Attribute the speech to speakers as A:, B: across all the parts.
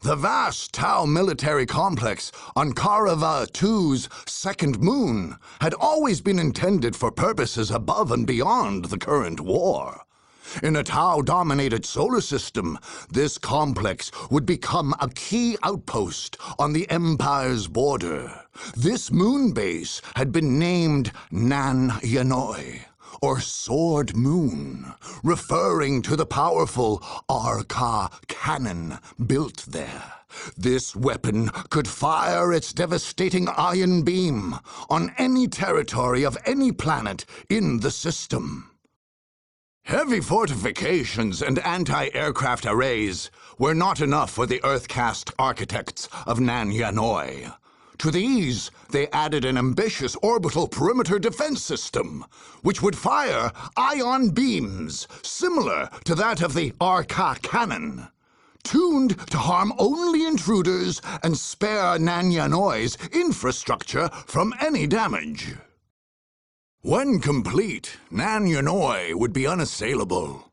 A: The vast Tau military complex on Karava II's second moon had always been intended for purposes above and beyond the current war. In a Tau-dominated solar system, this complex would become a key outpost on the Empire's border. This moon base had been named Nan Yanoi, or Sword Moon, referring to the powerful Arca cannon built there. This weapon could fire its devastating ion beam on any territory of any planet in the system. Heavy fortifications and anti-aircraft arrays were not enough for the Earth-cast architects of Nan Yanoi. To these, they added an ambitious orbital perimeter defense system, which would fire ion beams similar to that of the Arca cannon, tuned to harm only intruders and spare Nan Yanoi's infrastructure from any damage. When complete, Nan Yanoi would be unassailable.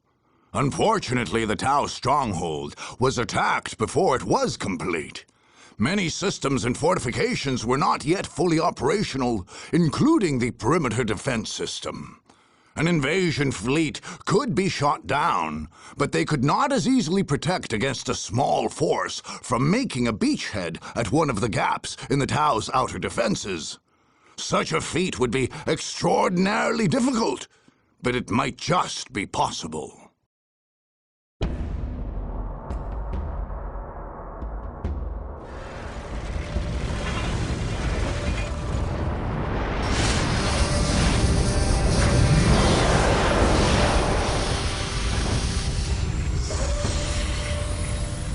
A: Unfortunately, the Tau stronghold was attacked before it was complete. Many systems and fortifications were not yet fully operational, including the perimeter defense system. An invasion fleet could be shot down, but they could not as easily protect against a small force from making a beachhead at one of the gaps in the Tau's outer defenses. Such a feat would be extraordinarily difficult, but it might just be possible.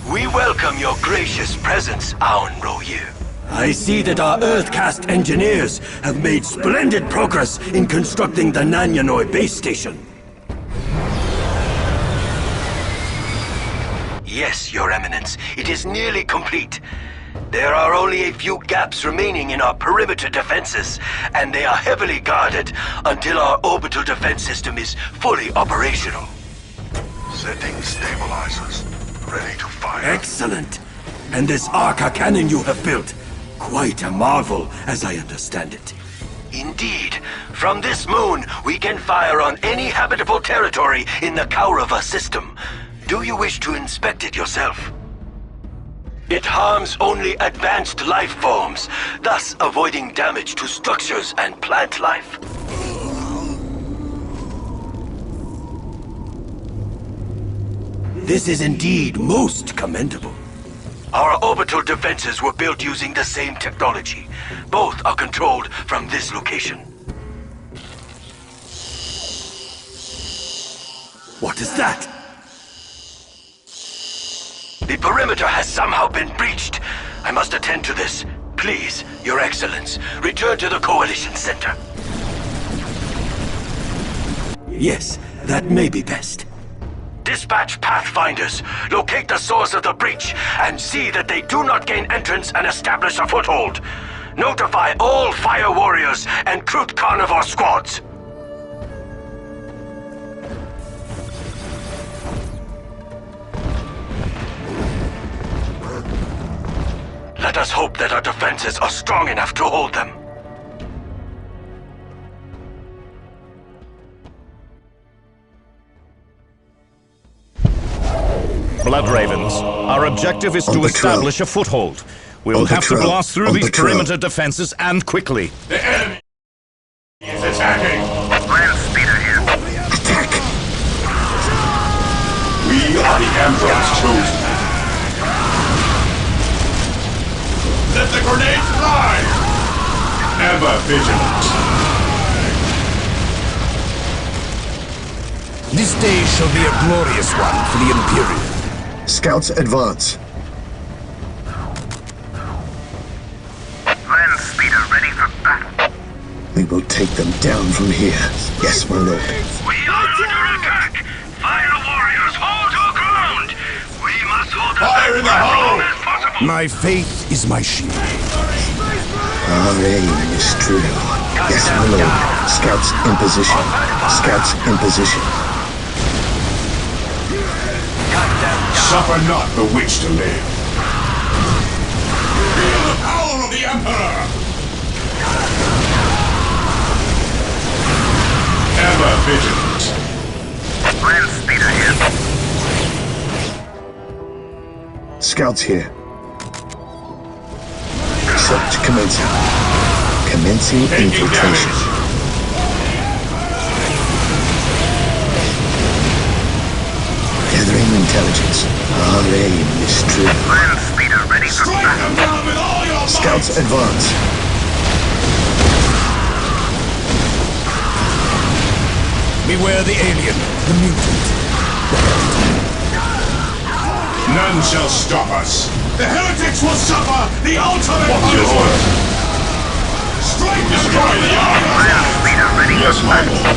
B: We welcome your gracious presence, Aun Royu.
C: I see that our Earth-cast engineers have made splendid progress in constructing the Nan Yanoi base station.
B: Yes, Your Eminence, it is nearly complete. There are only a few gaps remaining in our perimeter defenses, and they are heavily guarded until our orbital defense system is fully operational.
D: Setting stabilizers. Ready to fire.
C: Excellent! And this Arca cannon you have built, quite a marvel, as I understand it.
B: Indeed. From this moon, we can fire on any habitable territory in the Kaurava system. Do you wish to inspect it yourself? It harms only advanced life forms, thus avoiding damage to structures and plant life.
C: This is indeed most commendable.
B: Our orbital defenses were built using the same technology. Both are controlled from this location.
C: What is that?
B: The perimeter has somehow been breached. I must attend to this. Please, Your Excellence, return to the Coalition Center.
C: Yes, that may be best.
B: Dispatch Pathfinders, locate the source of the breach, and see that they do not gain entrance and establish a foothold. Notify all Fire Warriors and Krut Carnivore squads. Let us hope that our defenses are strong enough to hold them.
E: Blood Ravens, our objective is to establish a foothold. We'll have to blast through these perimeter defenses and quickly.
D: The enemy is attacking.
F: Land speeder here.
D: Attack! We are the Emperor's chosen. Let the grenades fly! Ever vigilant.
G: This day shall be a glorious one for the Imperium.
H: Scouts advance.
F: Land speeder ready for battle.
H: We will take them down from here. Yes, my lord.
F: We are under attack. Fire Warriors, hold your ground. We must hold
D: Fire in the hole!
F: as possible.
G: My faith is my shield.
H: Our aim is true. Yes, my lord. Scouts in position. Scouts in position.
D: Suffer not the witch to live. of the Emperor! Ever vigilant.
F: Land speeder here.
H: Scouts here. Search commencing. Commencing infiltration. Gathering intelligence. Our aim is true.
F: Land speeder ready for
D: Strike them down with all your might!
H: Scouts advance.
G: Beware the alien, the mutant.
D: None shall stop us. The heretics will suffer the ultimate punishment! Strike destroy the army!
F: Land speeder ready
D: Yes,
F: for
D: my lord.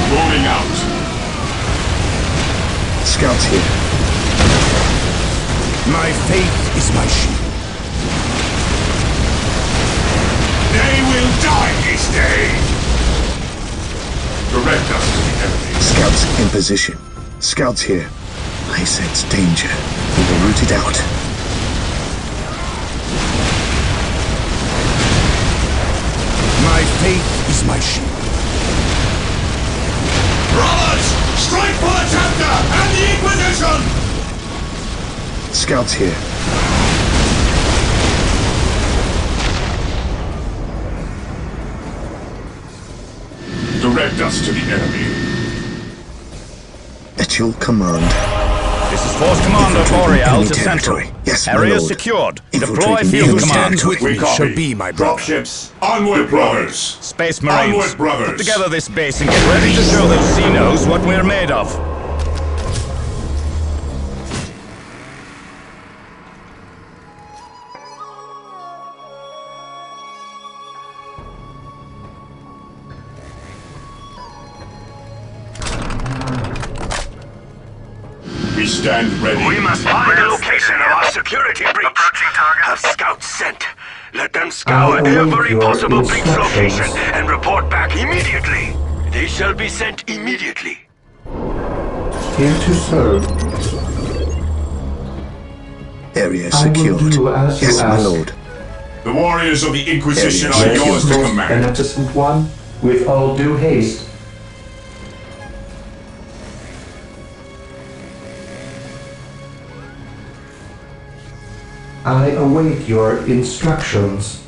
D: Moving out.
H: Scouts here.
G: My faith is my shield.
D: They will die this day! Direct us to the enemy.
H: Scouts in position. Scouts here. I sense danger. We will root it out.
G: My faith is my shield.
D: Brothers! Strike for the chapter and the Inquisition!
H: Scouts here.
D: Direct us to the enemy.
H: At your command.
E: This is Force Commander
H: Infiltrating
E: Boreal
H: enemy
E: to Central.
H: territory. Yes, my
E: Area
H: lord.
E: secured. Deploy
H: Infiltrating
E: field
H: enemy
E: command.
G: Stands with
D: We
G: me
D: copy.
G: shall be my brother.
D: Dropships, onward, brothers!
E: Space Marines,
D: Onward, brothers.
E: put together this base and get ready to show those Xenos what we're made of.
D: We stand ready.
B: We must find the location of our security breach.
F: Approaching target.
B: Have scouts sent. Let them scour every possible breach location and report back immediately. They shall be sent immediately.
I: Here to serve.
H: Area
I: I will
H: secured.
I: do as you
H: Yes, my
I: ask.
H: lord.
D: The warriors of the Inquisition
H: Yes,
D: are
H: yes,
D: yours to
I: Most
D: command.
I: beneficent one, with all due haste. I await your instructions.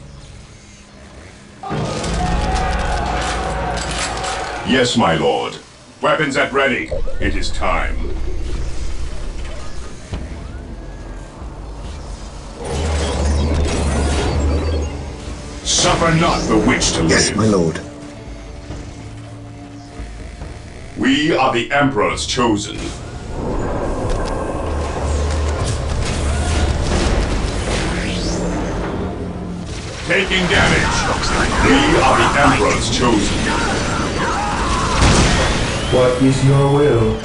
D: Yes, my lord. Weapons at ready. It is time. Suffer not the witch to live.
H: Yes, my lord.
D: We are the Emperor's chosen. Taking damage. We are the Emperor's chosen.
I: What is your will?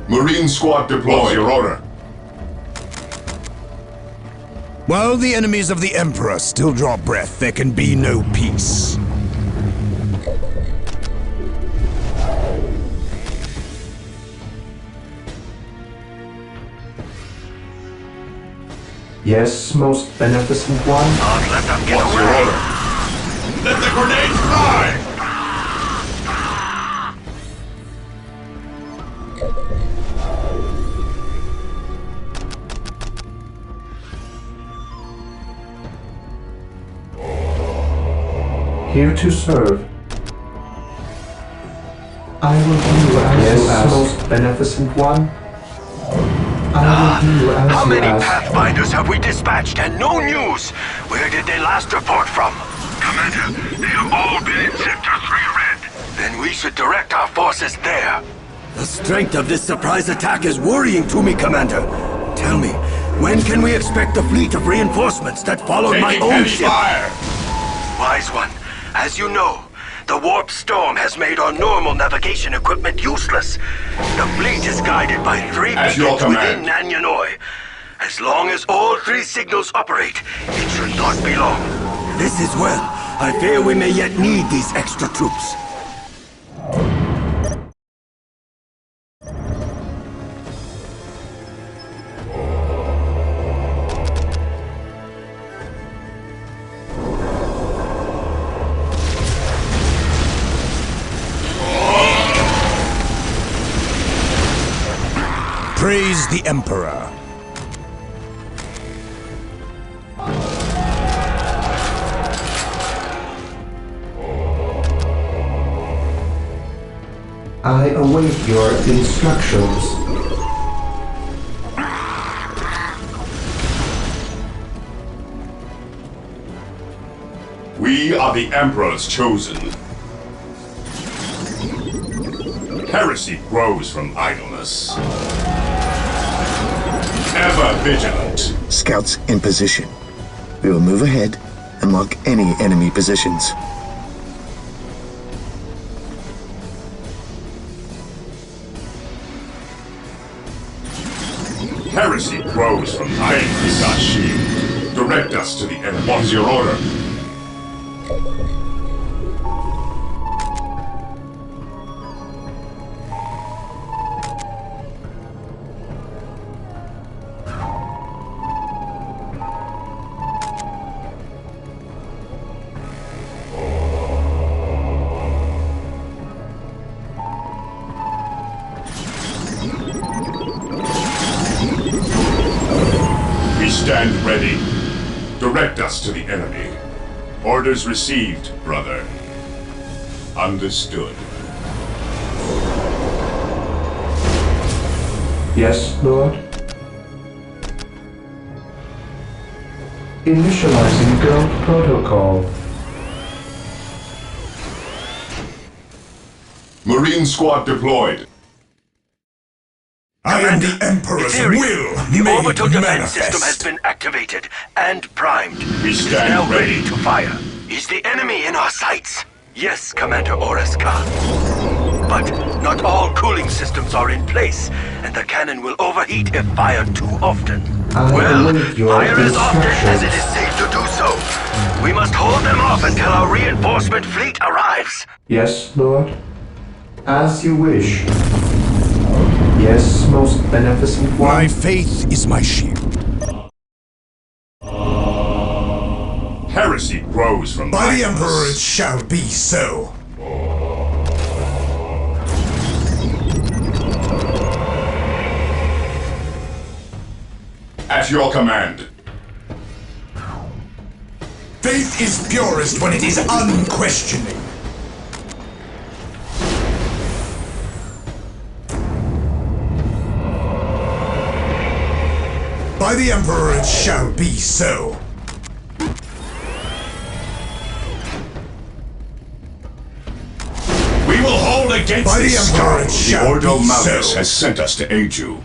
D: Marine squad deployed. Your order.
G: While the enemies of the Emperor still draw breath, there can be no peace.
I: Yes, most beneficent one.
B: Don't let them get
D: What's your
B: away.
D: order? Let the grenades fly!
I: Here to serve. I will do as you ask. Most beneficent one. I will do as
B: How
I: you
B: many
I: ask.
B: Pathfinders have we dispatched and no news? Where did they last report from?
F: Commander, they have all been in Sector 3 Red.
B: Then we should direct our forces there.
C: The strength of this surprise attack is worrying to me, Commander. Tell me, when can we expect the fleet of reinforcements that followed my
D: Taking
C: own
D: heavy
C: ship?
D: fire!
B: Wise one, as you know, the warp storm has made our normal navigation equipment useless. The fleet is guided by 3
D: At your
B: beacons
D: command.
B: within Nanyanoi. As long as all 3 signals operate, it should not be long.
C: This is well. I fear we may yet need these extra troops.
G: Praise the Emperor.
I: I await your instructions.
D: We are the Emperor's chosen. Heresy grows from idleness. Ever vigilant.
H: Scouts in position. We will move ahead and mark any enemy positions.
D: Heresy grows from idleness. Faith is our shield. Direct us to the enemy. What is your order? Stand ready. Direct us to the enemy. Orders received, brother. Understood.
I: Yes, Lord? Initializing guard protocol.
D: Marine squad deployed.
G: I am the Emperor's will
B: The
G: made
B: orbital defense
G: manifest.
B: system has been activated and primed.
D: We
B: It is
D: stand
B: now
D: ready.
B: ready to fire. Is the enemy in our sights? Yes, Commander Oreska. But not all cooling systems are in place, and the cannon will overheat if fired too often. Well,
I: await your
B: fire as often as it
I: instructions.
B: is safe to do so. We must hold them off until our reinforcement fleet arrives.
I: Yes, Lord? As you wish. Yes, most beneficent one.
G: My faith is my shield.
D: Heresy grows from
G: By the
D: idleness.
G: Emperor it shall be so.
D: At your command.
G: Faith is purest when it is unquestioning. By the Emperor it shall be so.
D: We will hold against
G: By the
D: this
G: Emperor it
D: scourge.
G: shall
D: The Ordo
G: be
D: Malleus
G: so.
D: has sent us to aid you.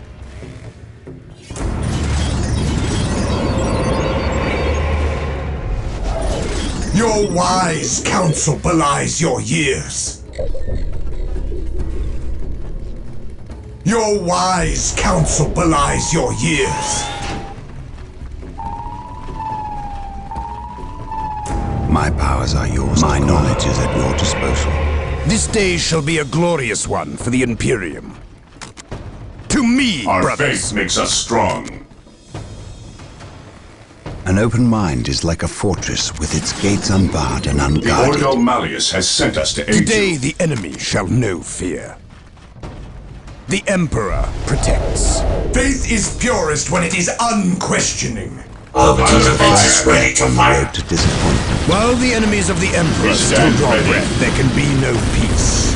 G: Your wise counsel belies your years. Your wise counsel belies your years.
J: My powers are yours. My knowledge is at your disposal.
G: This day shall be a glorious one for the Imperium. To me,
D: Our
G: brothers.
D: faith makes us strong.
J: An open mind is like a fortress with its gates unbarred and
D: The
J: unguarded.
D: Ordo Malleus has sent us to aid
G: Today
D: you.
G: the enemy shall know fear. The Emperor protects. Faith is purest when it is unquestioning.
D: Orbital defense is ready to fire.
J: Road to disappointment.
G: While the enemies of the Emperor
D: We
G: still
D: stand
G: draw
D: ready.
G: breath, there can be no peace.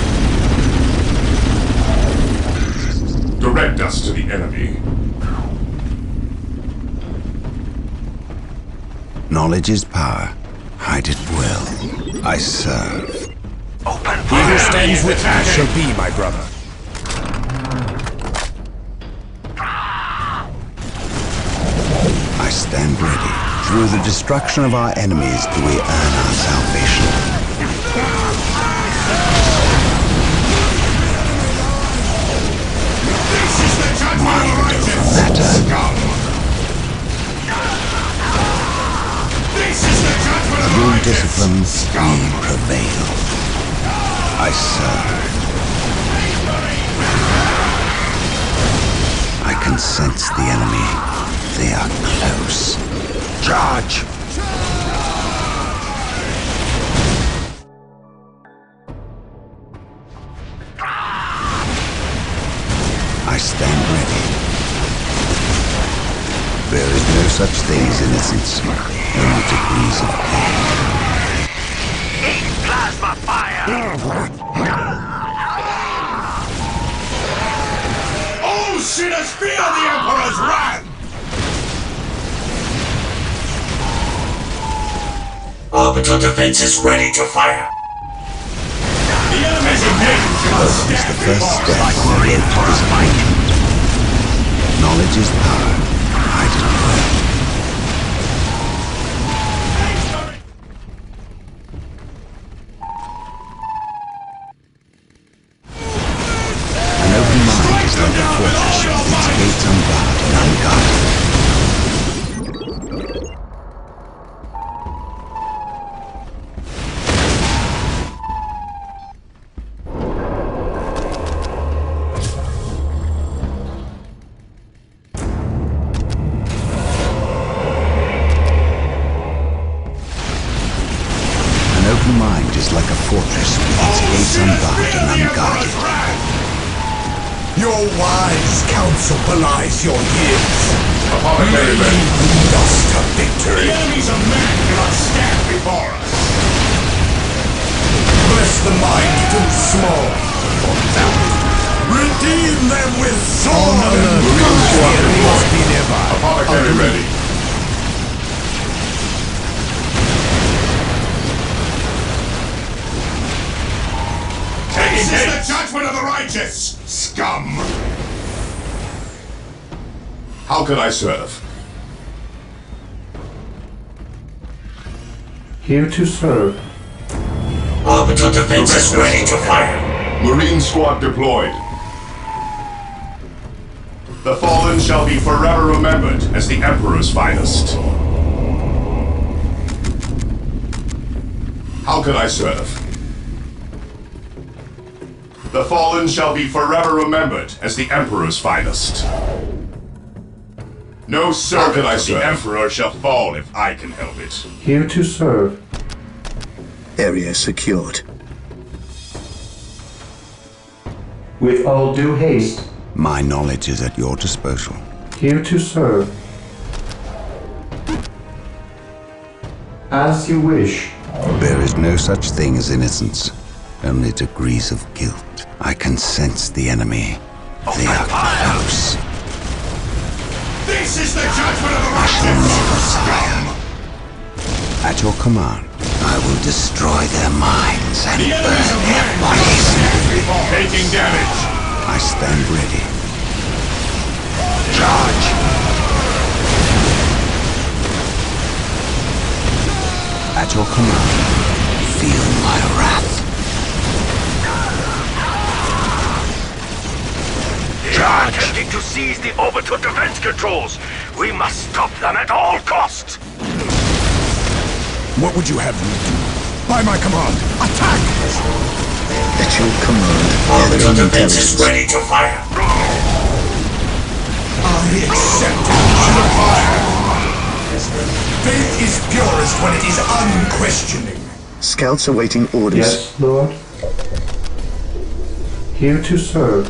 D: Direct us to the enemy.
J: Knowledge is power. Hide it well. I serve.
B: Open
G: He who
B: fire!
G: stands with me shall be my brother.
J: I stand ready. Through the destruction of our enemies do we earn our salvation. Mind over matter. Through discipline, we prevail. I serve. I can sense the enemy. They are close. Charge! I stand ready. There is no such thing as innocence, only degrees of guilt.
F: Eat plasma fire!
D: All sinners fear the Emperor's wrath!
B: Orbital defenses ready to fire.
D: The enemy's engaged!
J: This is the first step on the road to disappointment. Knowledge is power, I declare. An open mind is like a fortress with its gates unbarred and unguarded. Mind is like a fortress with its gates unbarred and unguarded.
G: Your wise counsel belies your years.
D: Apothecary ready.
G: Lost a victory.
D: The enemies of man cannot stand before us.
G: Bless the mind too small for that. Redeem them with sword and bruise. Must be nearby.
D: Apothecary ready. This is the judgment of the righteous, scum! How can I serve?
I: Here to serve.
B: Orbital defenses ready to fire.
D: Marine squad deployed. The fallen shall be forever remembered as the Emperor's finest. How can I serve? The fallen shall be forever remembered as the Emperor's finest. No servant of the Emperor shall fall if I can help it.
I: Here to serve.
H: Area secured.
I: With all due haste.
J: My knowledge is at your disposal.
I: Here to serve. As you wish.
J: There is no such thing as innocence, only degrees of guilt. I can sense the enemy. They are close.
D: This is the judgment of the
J: I shall
D: righteous!
J: never tire. At your command, I will destroy their minds and
D: The enemies
J: burn
D: of
J: their
D: man
J: bodies.
D: taking damage.
J: I stand ready. Charge! At your command, feel my wrath.
F: They are attempting to seize the orbital defense controls. We must stop them at all costs.
G: What would you have me do? By my command, attack!
H: At your command,
B: Orbital
H: gathering
B: defenses
H: intelligence.
B: ready to fire.
G: I accept the fire. Faith is purest when it is unquestioning.
H: Scouts awaiting orders.
I: Yes, Lord. Here to serve.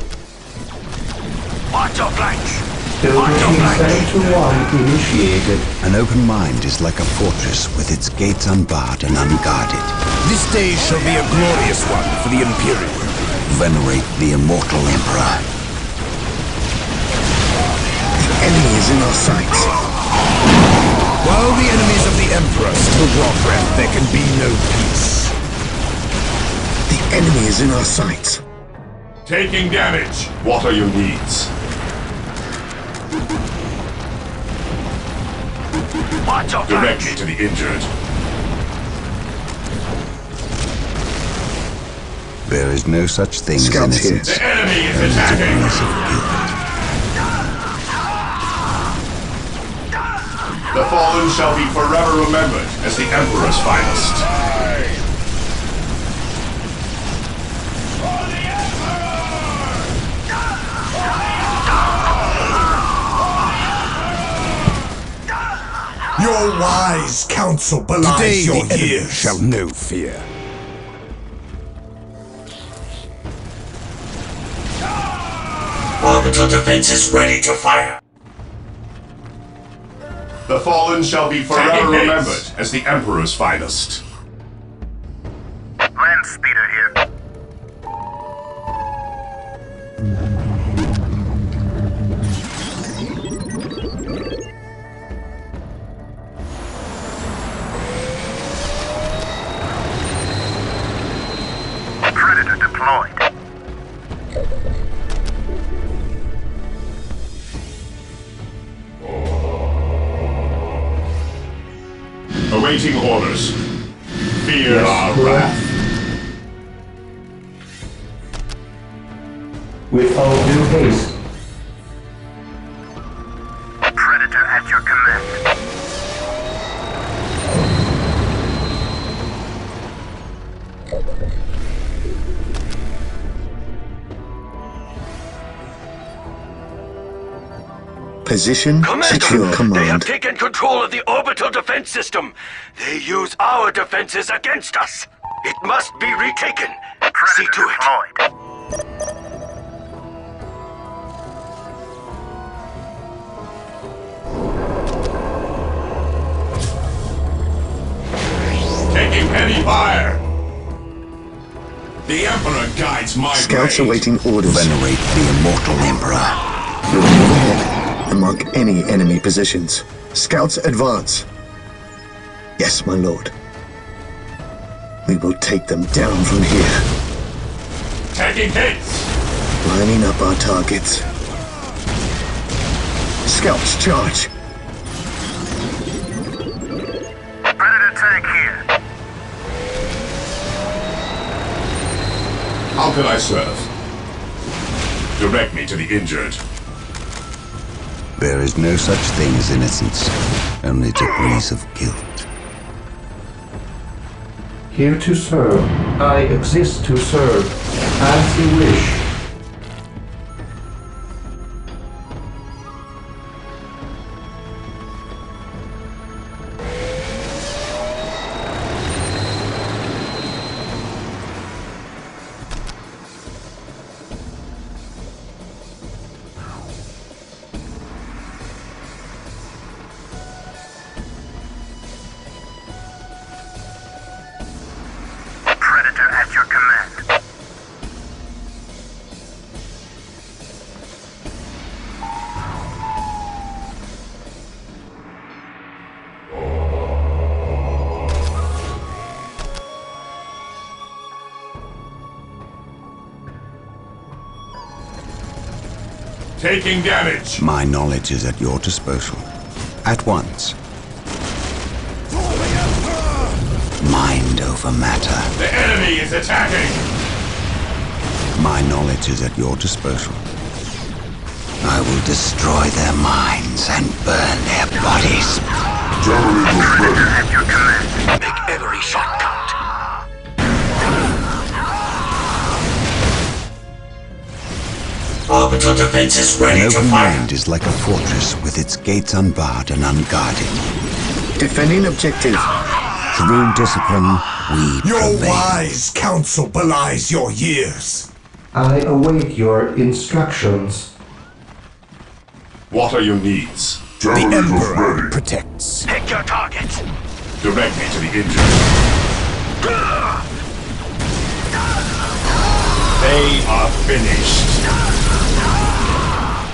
F: Watch your flanks.
I: Division 7-1 initiated.
J: An open mind is like a fortress with its gates unbarred and unguarded.
G: This day shall be a glorious one for the Imperial.
J: Venerate the immortal Emperor.
H: The enemy is in our sights.
G: While the enemies of the Emperor still draw breath, there can be no peace.
H: The enemy is in our sights.
D: Taking damage. What are your needs?
F: Watch your
D: Direct
F: flanks.
D: me to the injured.
J: There is no such thing
H: Scouts
J: as
H: here.
J: innocence.
D: The enemy is
J: Only
D: attacking.
J: degrees of guilt.
D: The fallen shall be forever remembered as the Emperor's finest.
G: Your wise counsel belies
K: Today
G: your
K: the enemy
G: years.
K: shall know fear.
B: Orbital defenses ready to fire.
D: The fallen shall be forever remembered as the Emperor's finest.
F: Land speeder here. Predator deployed.
D: Awaiting orders. Fear our wrath.
I: With all due haste.
F: Predator at your command.
H: Position secure.
B: They have
H: Command.
B: taken control of the orbital defense system. They use our defenses against us. It must be retaken. See to it.
F: Deployed.
D: Taking heavy fire. The Emperor guides my
H: Scouts
D: blade.
H: awaiting orders.
J: Venerate the immortal Emperor.
H: Move ahead and mark any enemy positions. Scouts advance. Yes, my lord. We will take them down from here.
D: Taking hits.
H: Lining up our targets. Scouts charge.
F: Predator tank here.
D: How can I serve? Direct me to the injured.
J: There is no such thing as innocence, only degrees of guilt.
I: Here to serve. I exist to serve. As you wish.
F: Predator at your command.
D: Taking damage.
J: My knowledge is at your disposal. At once. Mind over matter.
D: The enemy is attacking.
J: My knowledge is at your disposal. I will destroy their minds and burn their bodies.
F: Predator at your command.
B: Make every shot count.
C: Orbital defenses
J: An
C: ready to
J: open
C: fire.
J: land is like a fortress with its gates unbarred and unguarded.
H: Defending objective.
J: Through discipline, we
G: Your
J: prevail.
G: wise counsel belies your years.
I: I await your instructions.
D: What are your needs?
G: The Emperor protects.
B: Pick your targets.
D: Direct me to the injured. They are finished.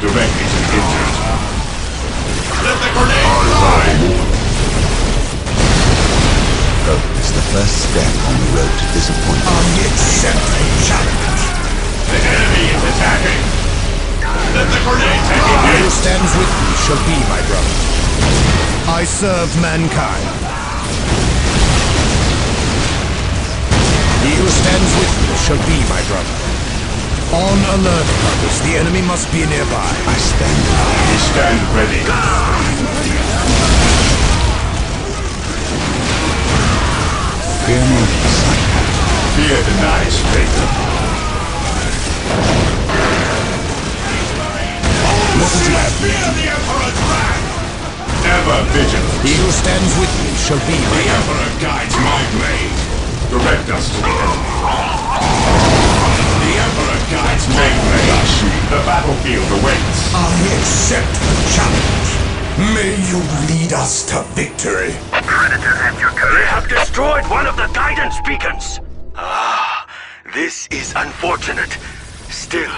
D: Direct me to the injured. Let the grenade fly!
J: Hope is the first step on the road to disappointment.
G: Unaccepted challenge.
D: The enemy is attacking! Let the grenade take
G: He
D: a
G: who
D: hit!
G: stands with me shall be my brother. I serve mankind. He who stands with me shall be my brother. On alert, brothers. The enemy must be nearby.
J: I stand alive.
D: We stand ready.
J: Fear not, son.
D: Fear denies faith.
G: What would you have?
D: Fear the Emperor's wrath! Ever vigilant.
G: He who stands with me shall be my
D: The Emperor guides my blade. Direct us to the enemy. The Emperor guides my blade. The battlefield awaits.
G: I accept the challenge. May you lead us to victory.
F: Predator at your command. They have destroyed one of the guidance beacons. This is unfortunate. Still,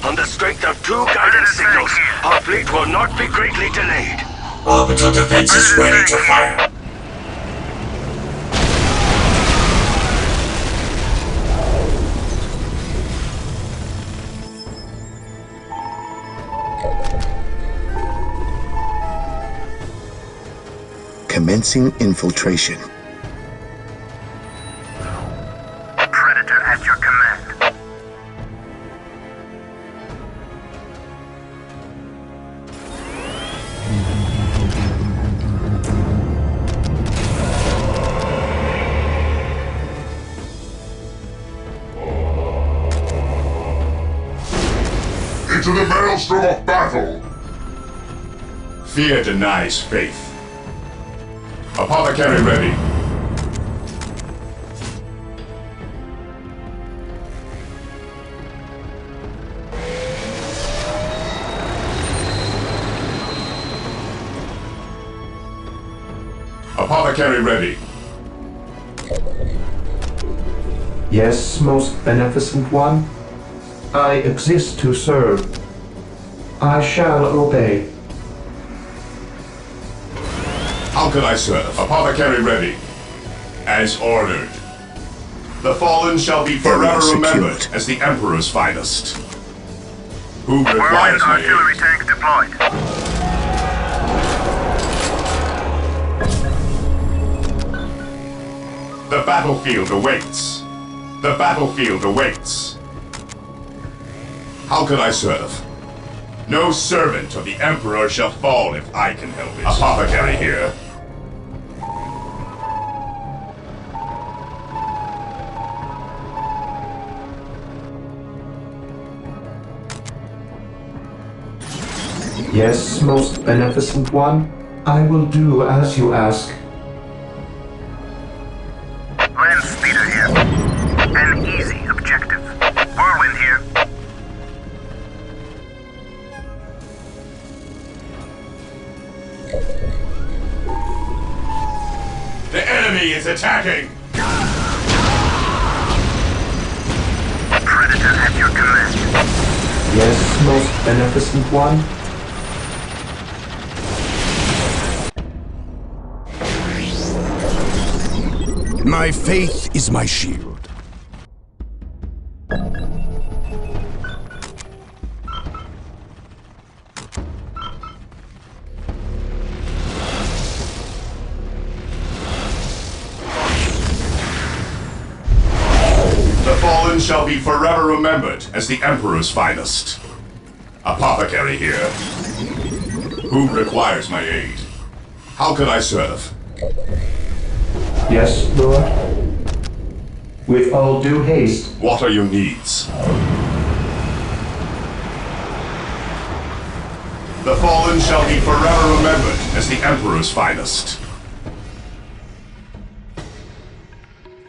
F: on the strength of 2 guidance signals, our fleet will not be greatly delayed.
D: Orbital defenses ready to fire.
H: Commencing infiltration.
F: Predator at your command.
D: Into the maelstrom of battle! Fear denies faith. Apothecary ready. Apothecary ready.
I: Yes, most beneficent one. I exist to serve. I shall obey.
D: How can I serve? Apothecary ready. As ordered. The fallen shall be forever remembered as the Emperor's finest. Who requires my
F: artillery
D: aid?
F: tank deployed.
D: The battlefield awaits. The battlefield awaits. How can I serve? No servant of the Emperor shall fall if I can help it. Apothecary here.
I: Yes, most beneficent one. I will do as you ask.
F: Land speeder here. An easy objective. Whirlwind here.
D: The enemy is attacking!
F: Predator at your command.
I: Yes, most beneficent one.
G: My faith is my shield.
D: The fallen shall be forever remembered as the Emperor's finest. Apothecary here. Who requires my aid? How can I serve?
I: Yes, Lord. With all due haste.
D: What are your needs? The fallen shall be forever remembered as the Emperor's finest.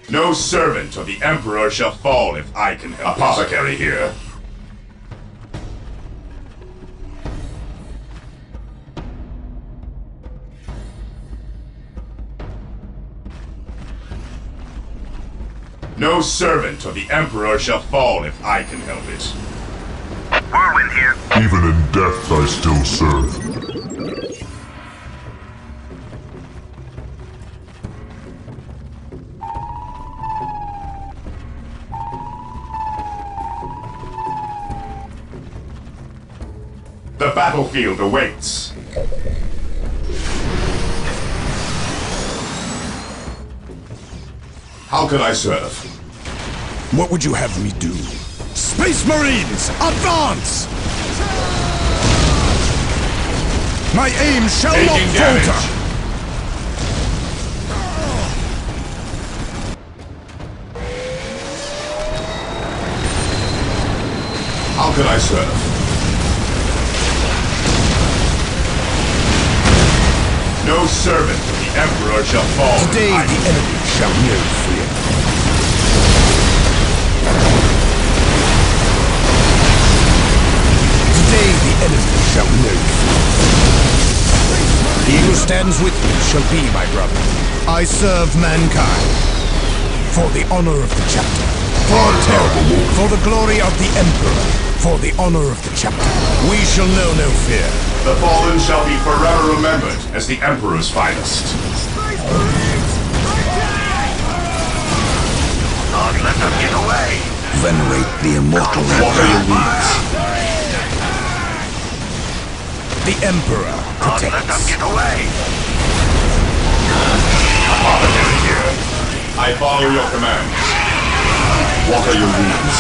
D: No servant of the Emperor shall fall if I can help. Apothecary here. No servant of the Emperor shall fall if I can help it.
F: Whirlwind here.
D: Even in death I still serve. The battlefield awaits. How can I serve?
G: What would you have me do? Space Marines, advance! My aim shall not
D: Taking damage.
G: falter!
D: How can I serve? No servant of the Emperor shall fall.
G: Today the enemy shall know fear. Today the enemy shall know fear. stands with me shall be my brother. I serve mankind. For the honor of the chapter. For terror. For the glory of the Emperor. For the honor of the chapter. We shall know no fear.
D: The fallen shall be forever remembered as the Emperor's finest.
F: Not let them get away!
J: Venerate the immortal Emperor.
G: The Emperor
F: Not let them
G: protects.
F: get away!
D: Apothecary here. I follow your commands. What are your needs?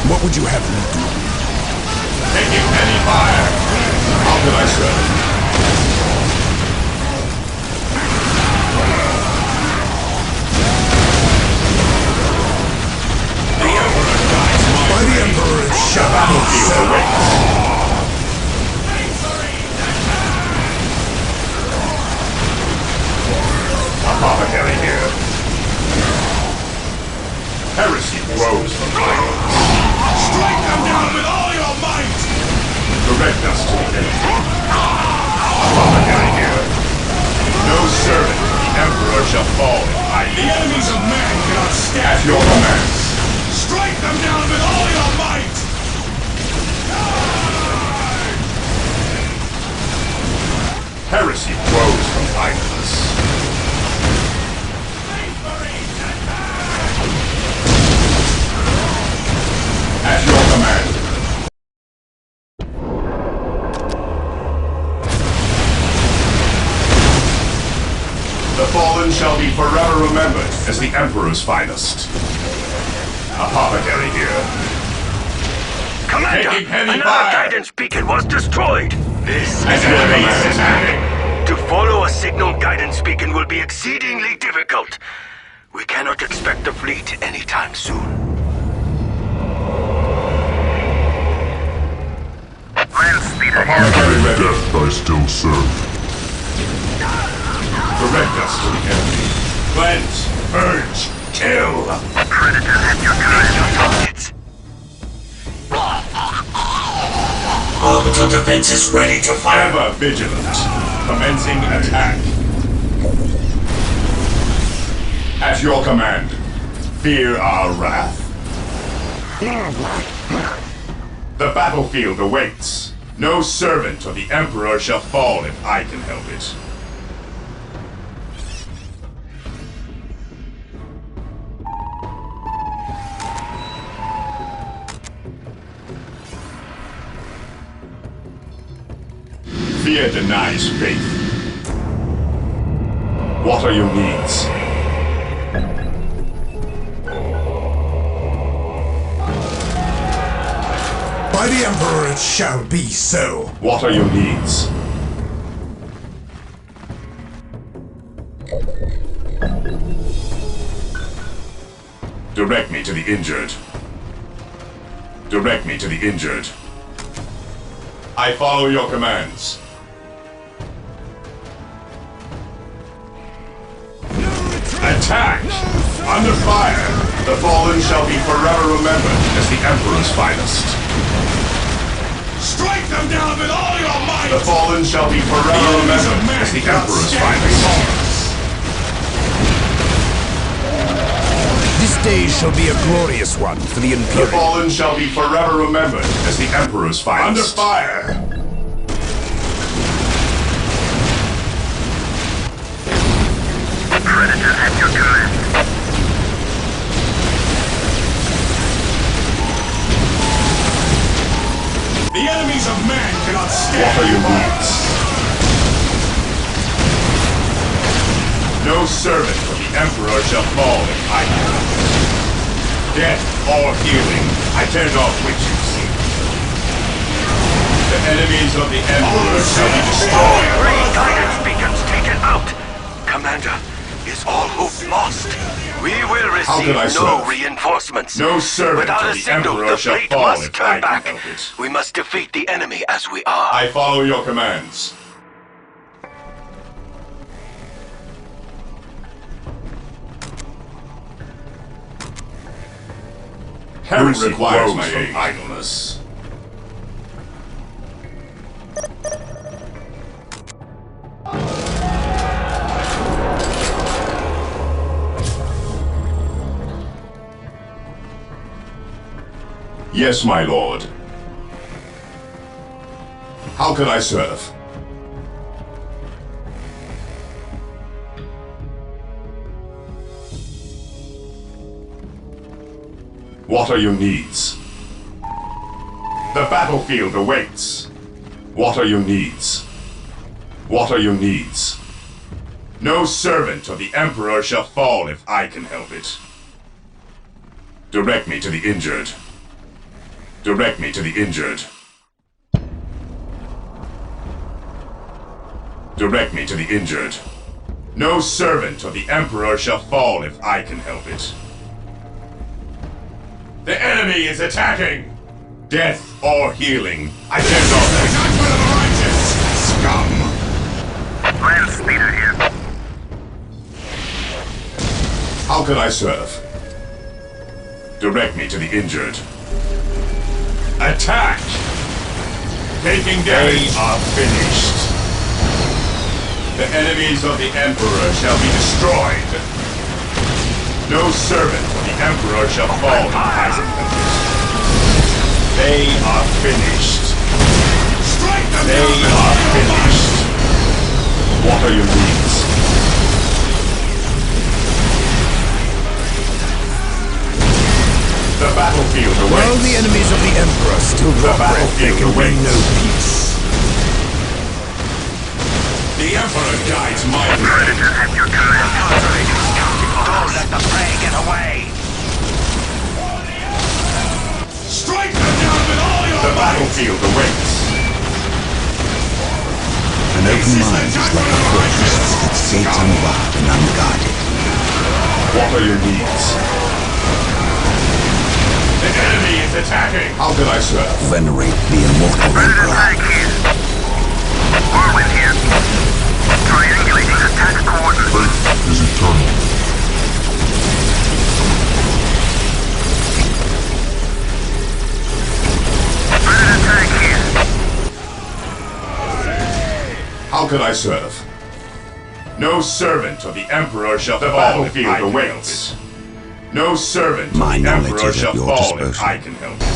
G: What would you have me do?
D: Taking any fire. How can I serve? The Emperor guides my
G: By the Emperor it shall be so.
D: Apothecary here. Heresy grows from violence. Strike them down with all your might! Direct us to the enemy. Apothecary here. No servant of the Emperor shall fall if I leave. The enemies of man cannot stand. At your commands. Strike them down with all your might! Heresy grows from idleness. At your command. The fallen shall be forever remembered as the Emperor's finest. Apothecary here.
F: Commander,
D: Taking heavy
F: another
D: fire.
F: guidance beacon was destroyed! This
D: At
F: is
D: your
F: very
D: command.
F: satanic. To follow a signal guidance beacon will be exceedingly difficult. We cannot expect the fleet anytime soon.
D: Apothecary ready.
K: Death I still serve.
D: Direct us to the enemy. Cleanse, purge, kill.
F: Predator at your targets.
C: Orbital defenses ready to fire.
D: Ever vigilant. Commencing attack. At your command. Fear our wrath. The battlefield awaits. No servant of the Emperor shall fall if I can help it. Fear denies faith. What are your needs?
G: By the Emperor it shall be so.
D: What are your needs? Direct me to the injured. Direct me to the injured. I follow your commands. Attack! Under fire! The fallen shall be forever remembered as the Emperor's finest. Strike them down with all your might! The fallen shall be forever remembered as the Emperor's finest.
G: This day shall be a glorious one for the
D: The
G: Imperial.
D: fallen shall be forever remembered as the Emperor's finest. Under fire!
F: Predator at your command.
D: The enemies of man cannot stand. What are your needs? No servant of the Emperor shall fall if I can. Death or healing, I turned off witches. The enemies of the Emperor shall be destroyed.
F: 3 guidance beacons taken out. Commander, is all hope lost? We will
D: How can I
F: receive no
D: serve?
F: reinforcements.
D: No servant
F: Without
D: of
F: a
D: the
F: signal,
D: Emperor
F: the
D: shall
F: fleet
D: fall
F: must
D: if I
F: turn
D: can
F: back.
D: help it.
F: We must defeat the enemy as we are.
D: I follow your commands. Heresy requires my aid. Idleness. Yes, my lord. How can I serve? What are your needs? The battlefield awaits. What are your needs? What are your needs? No servant of the Emperor shall fall if I can help it. Direct me to the injured. Direct me to the injured. Direct me to the injured. No servant of the Emperor shall fall if I can help it. The enemy is attacking! Death or healing, I dare not. Judgment of the righteous! Scum!
F: Land speeder here.
D: How can I serve? Direct me to the injured. Attack! Taking damage. They are finished. The enemies of the Emperor shall be destroyed. No servant of the Emperor shall fall in Eisenhower. They are finished. Strike them! They are finished. What are your needs? The battlefield awaits.
G: While the enemies of the Emperor still draw breath, there can be no peace.
D: The Emperor guides my
F: Predator at your command.
B: Don't let the prey get away!
D: Strike them down with all your The battlefield awaits.
J: An open mind is like a fortress with its gates unlocked and unguarded.
D: What are your needs? The enemy is attacking! How can I serve?
J: Venerate the immortal
F: Predator
J: Emperor.
F: tank here. Whirlwind here. Triangulating attack coordinates.
D: Fate is eternal.
F: Predator tank here.
D: How can I serve? No servant of the Emperor shall fall. The battlefield awaits. No servant
J: My
D: of the
J: knowledge
D: Emperor
J: is at
D: shall
J: your
D: fall if
J: disposal.
D: I can help it.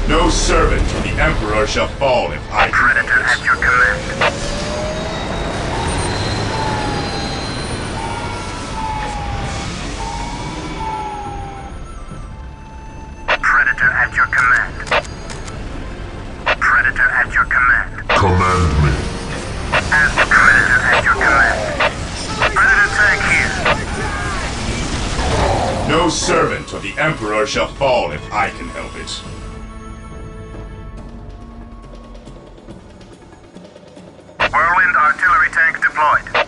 D: No servant of the Emperor shall fall if I can
F: Predator
D: help
F: at
D: it.
F: your command. Predator at your command. Predator at your command.
D: Command me.
F: As the Predator at your command. Predator tank here.
D: No servant of the Emperor shall fall if I can help it.
F: Whirlwind artillery tank deployed.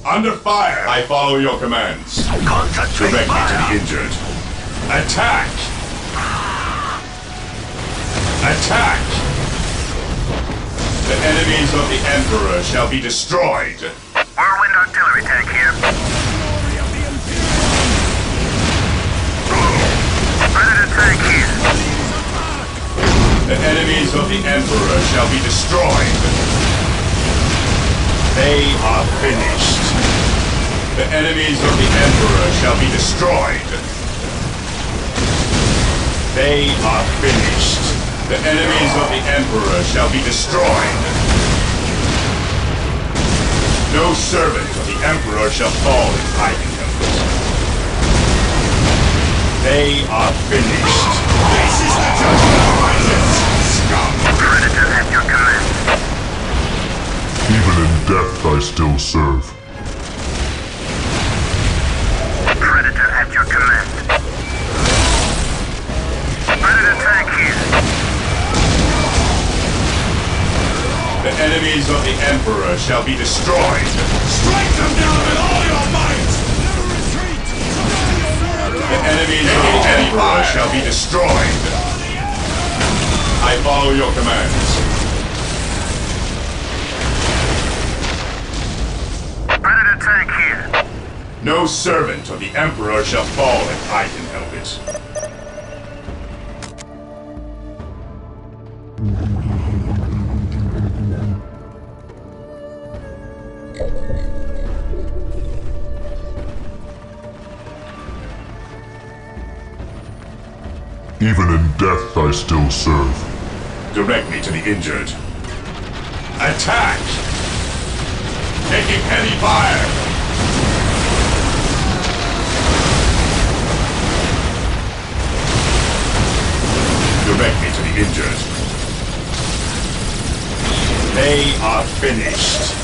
D: Under fire! I follow your commands.
B: Concentrate
D: Direct me to
B: fire!
D: the injured. Attack! Attack! The enemies of the Emperor shall be destroyed.
F: Whirlwind artillery tank here. Predator tank here.
D: The enemies of the Emperor shall be destroyed. They are finished. The enemies of the Emperor shall be destroyed. They are finished. The enemies of the Emperor shall be destroyed. No servant of the Emperor shall fall if I can help it. They are finished. This is the judgment of the righteous! Scum!
F: Predator at your command.
K: Even in death I still serve.
F: Predator at your command. Predator tank here.
D: The enemies of the Emperor shall be destroyed. Strike them down with all your might! The enemies of the Emperor shall be destroyed. I follow your commands.
F: Predator tank here.
D: No servant of the Emperor shall fall if I can help it.
K: Even in death I still serve.
D: Direct me to the injured. Attack! Taking heavy fire! Direct me to the injured. They are finished.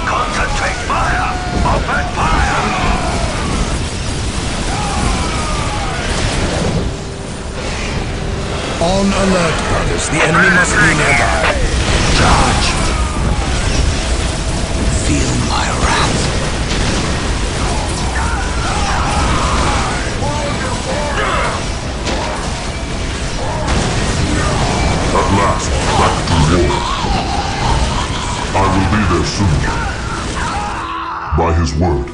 F: Concentrate fire! Open fire!
G: On alert, brothers. The enemy must be nearby.
J: Charge! Feel my wrath.
K: At last, back to war. I will be there soon. By his word.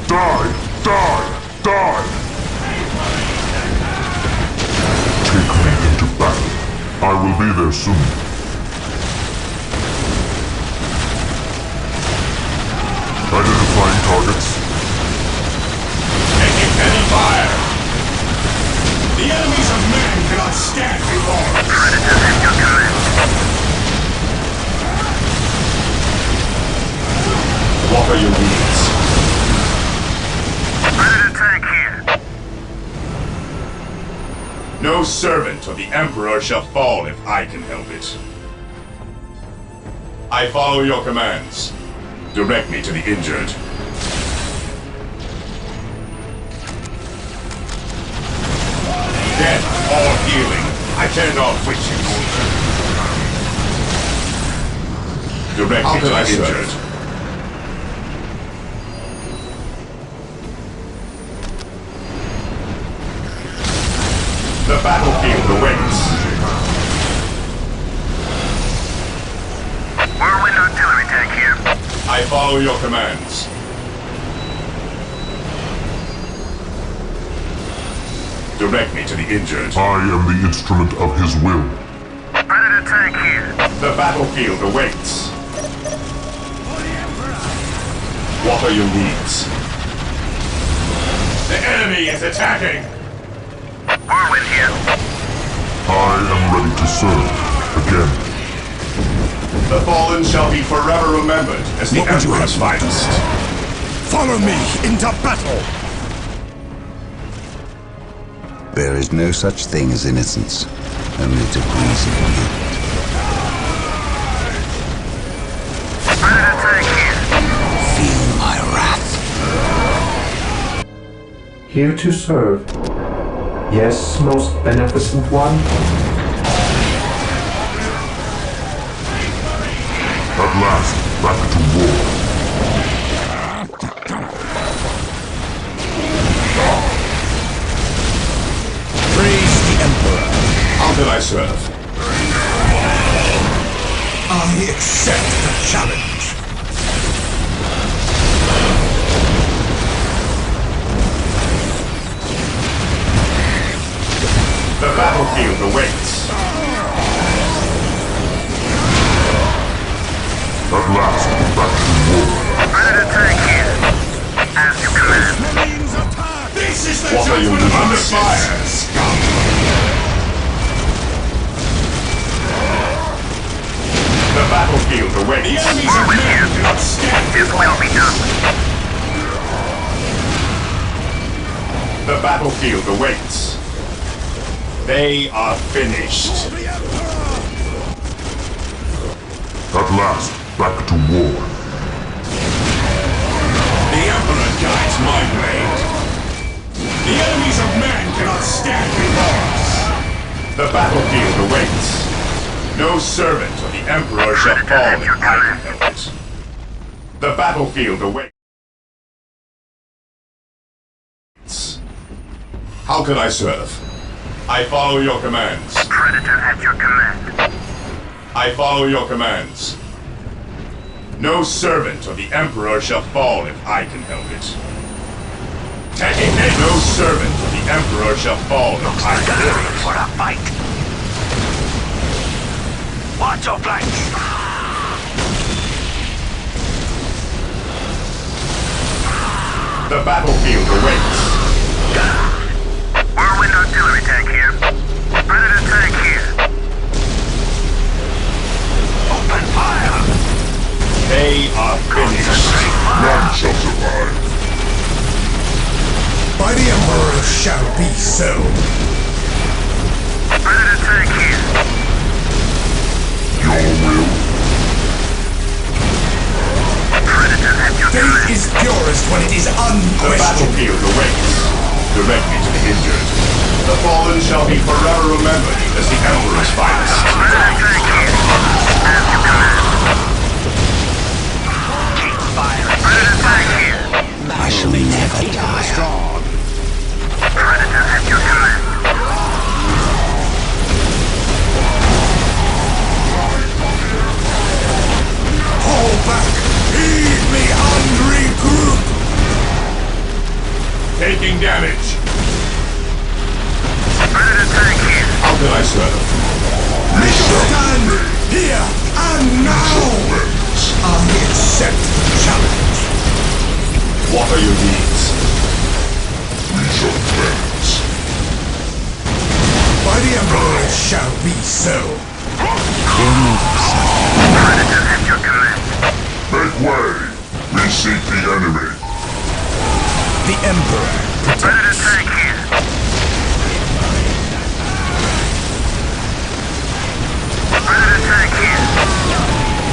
K: Die! Die! Die! Take me into battle. I will be there soon. Identifying targets.
D: Taking heavy fire! The enemies of man cannot stand before us!
F: Predators in your command.
D: What are your needs?
F: Predator tank here.
D: No servant of the Emperor shall fall if I can help it. I follow your commands. Direct me to the injured. Death or healing. I care not which you order. Direct me to the injured. The battlefield awaits.
F: Whirlwind artillery tank here.
D: I follow your commands. Direct me to the injured.
K: I am the instrument of his will.
F: Predator tank here.
D: The battlefield awaits. What are your needs? The enemy is attacking!
F: Whirlwind here.
K: I am ready to serve again.
D: The fallen shall be forever remembered as the Emperor's finest.
G: Follow me into battle!
J: There is no such thing as innocence, only degrees of guilt.
F: Predator tank here.
J: Feel my wrath.
I: Here to serve. Yes, most beneficent one.
K: At last, back to war.
G: Praise the Emperor.
D: How can I serve?
G: I accept the challenge.
D: The battlefield awaits.
K: At last, back to war.
F: Predator tank here. As you command.
D: This is the what are you under fire, scum? The battlefield awaits. The enemies of man cannot stand.
F: This will be done.
D: The battlefield awaits. They are finished.
K: At last, back to war.
D: The Emperor guides my blade. The enemies of man cannot stand before us. The battlefield awaits. No servant of the Emperor shall fall if I can help it. The battlefield awaits. How can I serve? I follow your commands.
F: Predator at your command.
D: I follow your commands. No servant of the Emperor shall fall if I can help it. Taking it. No servant of the Emperor shall fall if I can help it.
F: For a fight. Watch your flanks!
D: The battlefield awaits.
F: Whirlwind artillery tank here. Predator tank here. Open fire!
D: They are finished.
K: None shall survive.
G: By the Emperor shall be so.
F: Predator tank here.
K: Your will.
F: Predator at your
G: Faith
F: command.
G: is purest when it is
D: The
G: unquestioned.
D: battlefield awaits. Direct me to the injured. The fallen shall be forever remembered as the Emperor's finest.
F: Predator tank here. As you command. Keep firing. Predator tank here.
J: I shall never tire.
F: Predator at your command.
G: Fall back! Heed me and regroup!
D: Taking damage.
F: Predator tank here.
D: How can I serve?
G: Stand here and now! I accept the challenge.
D: What are your needs?
K: We shall dance.
G: By the Emperor it shall be so.
F: Predator at your command.
K: Make way. We seek the enemy.
G: The Emperor
F: Predator
G: protects.
F: tank here. Predator tank here.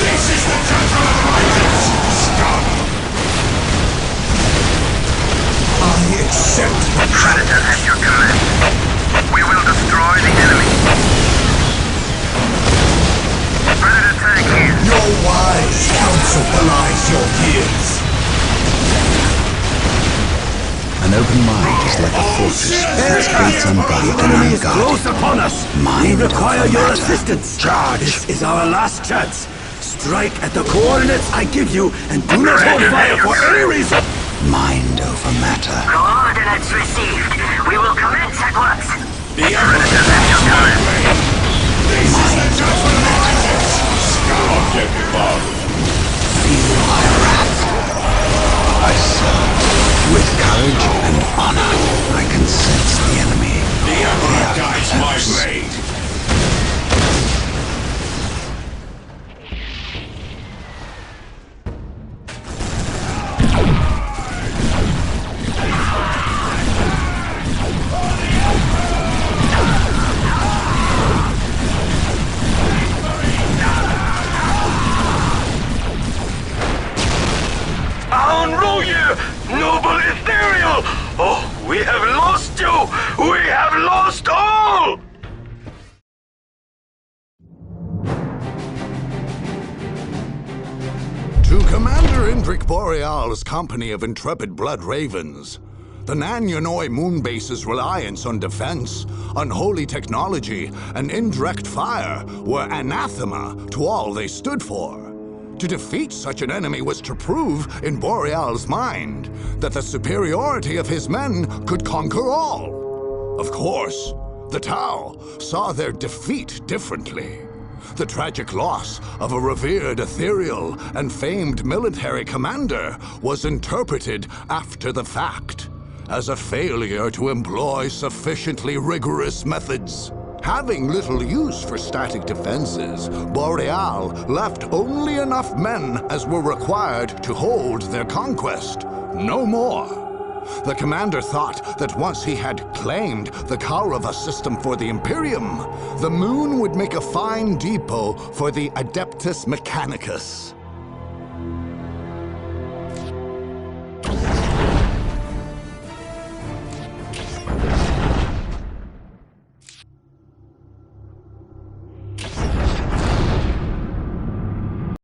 G: This is the judgment of my death, scum! I accept the
F: Predator
G: challenge.
F: at your command. We will destroy the enemy. Predator tank here.
G: Your wise counsel belies your years.
J: An open mind is like a fortress with its gates unbarred and
C: Enemy is close
J: unguarded.
C: upon us.
J: Mind
C: We require
J: over
C: your
J: matter.
C: assistance. This is our last chance. Strike at the coordinates I give you and do not hold fire for any reason.
J: Mind over matter.
F: Coordinates received. We will commence at once.
D: The Emperor has my way. This is the judgment of my death. Object above.
J: Feel my wrath. I serve with courage and honor. I can sense the enemy.
D: The Emperor guides my blade.
F: Noble Ethereal! Oh, we have lost you! We have lost all!
A: To Commander Indrik Boreal's company of intrepid blood ravens, the Nan-Yanoi moonbase's reliance on defense, unholy technology, and indirect fire were anathema to all they stood for. To defeat such an enemy was to prove in Boreal's mind that the superiority of his men could conquer all. Of course, the Tau saw their defeat differently. The tragic loss of a revered ethereal and famed military commander was interpreted after the fact as a failure to employ sufficiently rigorous methods. Having little use for static defenses, Boreal left only enough men as were required to hold their conquest, no more. The commander thought that once he had claimed the Kaurava system for the Imperium, the moon would make a fine depot for the Adeptus Mechanicus.